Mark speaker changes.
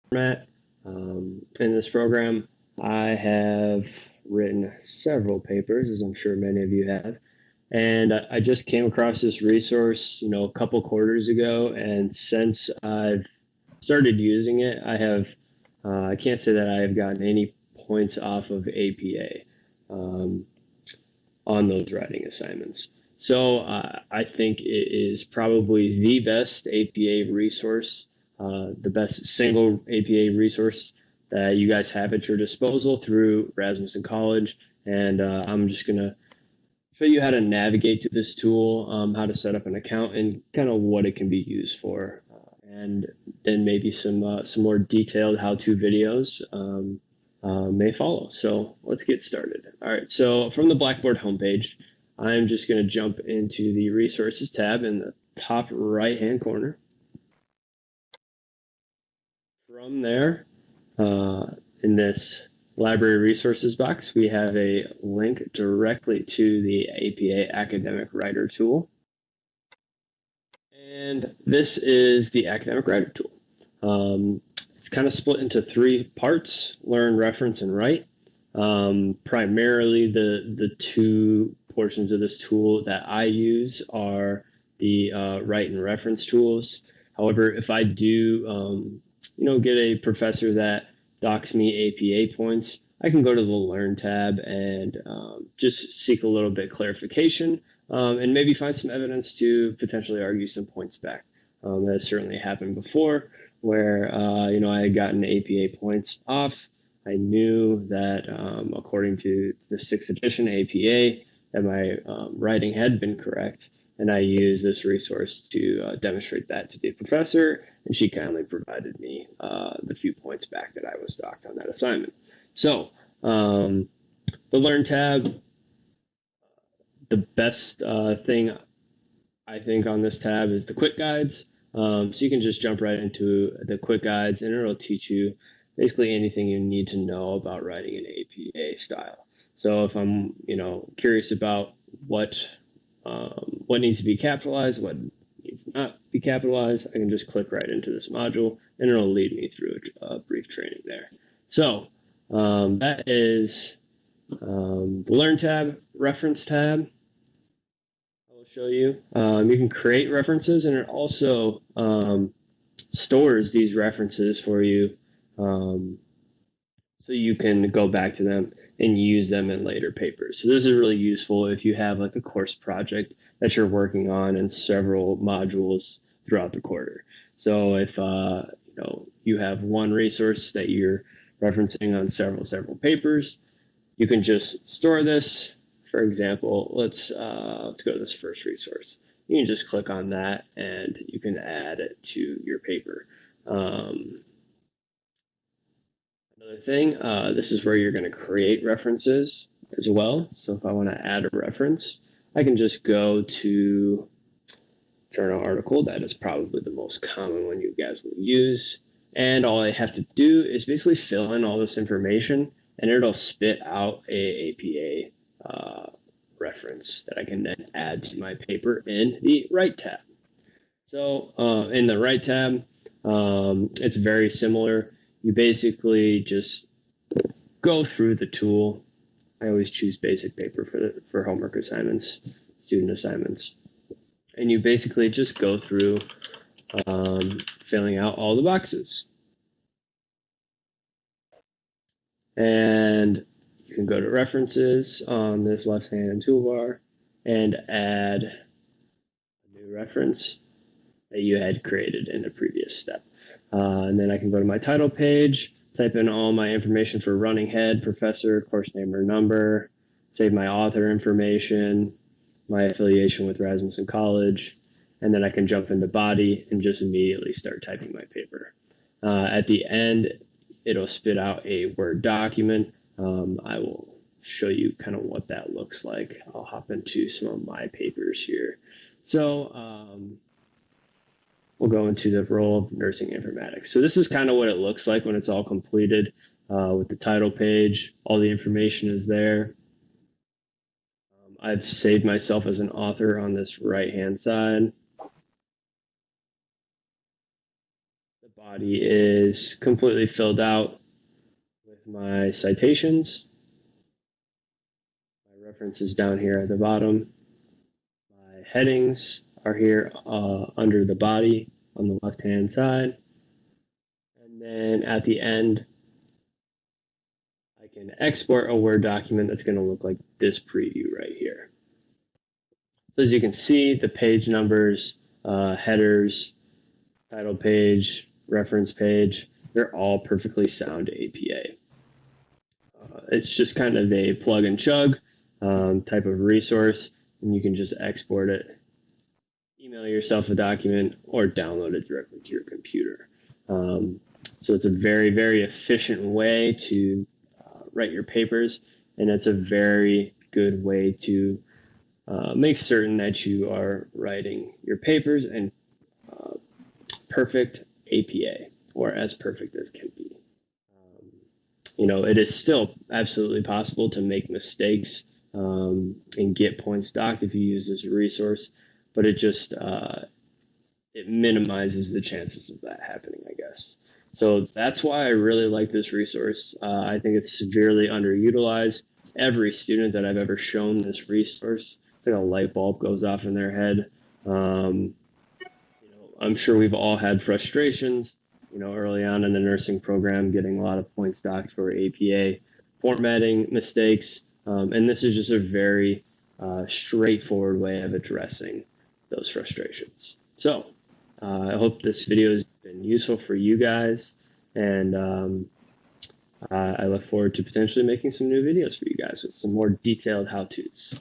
Speaker 1: format. In this program, I have written several papers, as I'm sure many of you have. And I just came across this resource, a couple quarters ago. And since I've started using it, I can't say that I have gotten any points off of APA on those writing assignments. So I think it is probably the best APA resource, the best single APA resource that you guys have at your disposal through Rasmussen College. And I'm just going to show you how to navigate to this tool, how to set up an account, and kind of what it can be used for. And then maybe some more detailed how-to videos may follow. So let's get started. All right, so from the Blackboard homepage, I'm just going to jump into the Resources tab in the top right-hand corner. From there, in this Library Resources box, we have a link directly to the APA Academic Writer tool. And this is the Academic Writer tool. It's kind of split into three parts: learn, reference, and write. Primarily, the two portions of this tool that I use are the write and reference tools. However, if I do, get a professor that docks me APA points, I can go to the Learn tab and just seek a little bit clarification and maybe find some evidence to potentially argue some points back. That has certainly happened before, where I had gotten APA points off. I knew that according to the 6th edition APA, that my writing had been correct, and I used this resource to demonstrate that to the professor, and she kindly provided me the few points back that I was docked on that assignment. So the Learn tab, the best thing I think on this tab is the quick guides. So you can just jump right into the quick guides, and it'll teach you basically anything you need to know about writing an APA style. So if I'm, curious about what needs to be capitalized, what needs to not be capitalized, I can just click right into this module, and it'll lead me through a brief training there. So that is the Learn tab, Reference tab. I will show you. You can create references, and it also stores these references for you, so you can go back to them and use them in later papers. So this is really useful if you have like a course project that you're working on in several modules throughout the quarter. So if you have one resource that you're referencing on several papers, you can just store this. For example, let's go to this first resource. You can just click on that and you can add it to your paper. Another thing, this is where you're going to create references as well. So if I want to add a reference, I can just go to journal article. That is probably the most common one you guys will use. And all I have to do is basically fill in all this information, and it'll spit out a APA reference that I can then add to my paper in the Write tab. So in the Write tab, it's very similar. You basically just go through the tool. I always choose basic paper for homework assignments, student assignments. And you basically just go through filling out all the boxes. And you can go to references on this left-hand toolbar and add a new reference that you had created in a previous step. And then I can go to my title page, type in all my information for running head, professor, course name or number, save my author information, my affiliation with Rasmussen College, and then I can jump into body and just immediately start typing my paper. At the end, it'll spit out a Word document. I will show you kind of what that looks like. I'll hop into some of my papers here. So we'll go into the role of nursing informatics. So this is kind of what it looks like when it's all completed with the title page. All the information is there. I've saved myself as an author on this right-hand side. The body is completely filled out with my citations. My references down here at the bottom. My headings are here under the body on the left-hand side. And then at the end, I can export a Word document that's going to look like this preview right here. So as you can see, the page numbers, headers, title page, reference page, they're all perfectly sound APA. It's just kind of a plug and chug type of resource, and you can just export it, email yourself a document, or download it directly to your computer. So it's a very, very efficient way to write your papers, and it's a very good way to make certain that you are writing your papers in perfect APA, or as perfect as can be. It is still absolutely possible to make mistakes and get points docked if you use this resource, but it just it minimizes the chances of that happening, I guess. So that's why I really like this resource. I think it's severely underutilized. Every student that I've ever shown this resource, I think a light bulb goes off in their head. I'm sure we've all had frustrations, early on in the nursing program, getting a lot of points docked for APA formatting mistakes. And this is just a very straightforward way of addressing those frustrations. So I hope this video has been useful for you guys, and I look forward to potentially making some new videos for you guys with some more detailed how-tos.